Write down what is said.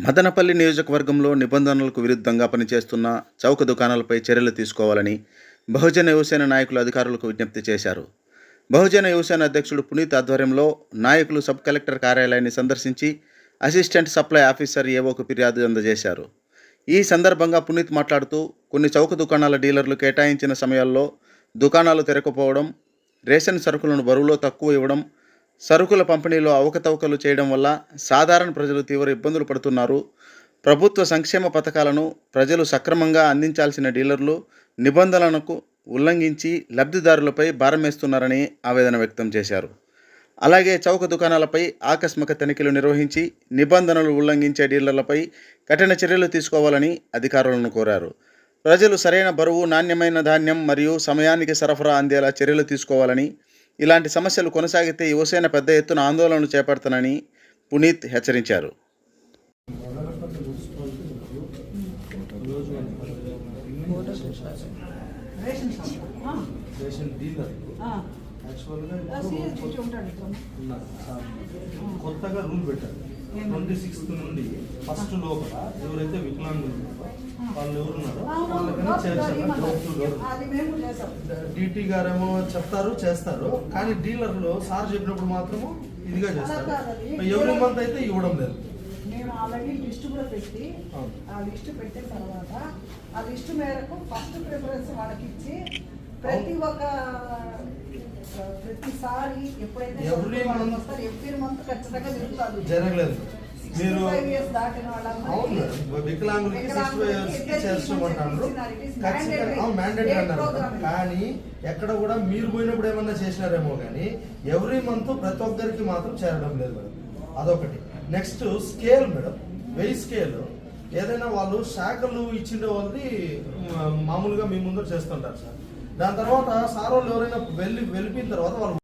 మదనపల్లి నియోజకవర్గంలో నిబంధనలకు విరుద్ధంగా పనిచేస్తున్న చౌక దుకాణాలపై చర్యలు తీసుకోవాలని బహుజన యువసేన నాయకులు అధికారులకు విజ్ఞప్తి చేశారు. బహుజన యువసేన అధ్యక్షుడు పునీత్ ఆధ్వర్యంలో నాయకులు సబ్ కలెక్టర్ కార్యాలయాన్ని సందర్శించి అసిస్టెంట్ సప్లై ఆఫీసర్ ఏవోకు ఫిర్యాదు అందజేశారు. ఈ సందర్భంగా పునీత్ మాట్లాడుతూ కొన్ని చౌక దుకాణాల డీలర్లు కేటాయించిన సమయాల్లో దుకాణాలు తెరకపోవడం, రేషన్ సరుకులను బరువులో తక్కువ ఇవ్వడం, సరుకుల పంపిణీలో అవకతవకలు చేయడం వల్ల సాధారణ ప్రజలు తీవ్ర ఇబ్బందులు పడుతున్నారు. ప్రభుత్వ సంక్షేమ పథకాలను ప్రజలు సక్రమంగా అందించాల్సిన డీలర్లు నిబంధనలకు ఉల్లంఘించి లబ్ధిదారులపై భారం వేస్తున్నారని ఆవేదన వ్యక్తం చేశారు. అలాగే చౌక దుకాణాలపై ఆకస్మిక తనిఖీలు నిర్వహించి నిబంధనలు ఉల్లంఘించే డీలర్లపై కఠిన చర్యలు తీసుకోవాలని అధికారులను కోరారు. ప్రజలు సరైన బరువు, నాణ్యమైన ధాన్యం మరియు సమయానికి సరఫరా అందేలా చర్యలు తీసుకోవాలని, ఇలాంటి సమస్యలు కొనసాగితే యువసేన పెద్ద ఎత్తున ఆందోళనలు చేపడతానని పునీత్ హెచ్చరించారు. కొత్తగా రూల్ పెట్టారు 26th నుండి ఫస్ట్ లోపల ఎవరైతే వికలాంగులు వాళ్ళు ఎవరున్నారో వాళ్ళకైనా చేర్చారు. డిటి గారేమో చెప్తారు, చేస్తారు, కానీ డీలర్లు సార్ చెప్పినప్పుడు మాత్రము ఇదిగా చేస్తారు. ఎవరి మంత్ అయితే ఇవ్వడం లేదు. నేను ఆల్రెడీ లిస్ట్ కూడా పెట్టి ఆ లిస్ట్ పెట్టిన తర్వాత ఆ లిస్ట్ మేరకు ఫస్ట్ ప్రిఫరెన్స్ వాళ్ళకి ఇచ్చి ప్రతిసారి ఎప్పుడైతే ఎవ్రీ మంత్ ఖచ్చితంగా జరగలేదు. మీరు దాటిన అవును వికలాంగులకి 65 years చేస్తామంటారు, ఖచ్చితంగా మ్యాండేటరీ అన్నారు. కానీ ఎక్కడ కూడా మీరు పోయినప్పుడు ఏమన్నా చేసినారేమో కానీ ఎవ్రీ మంత్ ప్రతి ఒక్కరికి మాత్రం చేరడం లేదు మేడం. అదొకటి. నెక్స్ట్ స్కేల్ మేడం, వెయ్యి స్కేల్ ఏదైనా వాళ్ళు శాఖలు ఇచ్చిన వాళ్ళది మామూలుగా మీ ముందర చేస్తుంటారు సార్. దాని తర్వాత సార్ వాళ్ళు ఎవరైనా వెళ్ళిపోయిన తర్వాత వాళ్ళు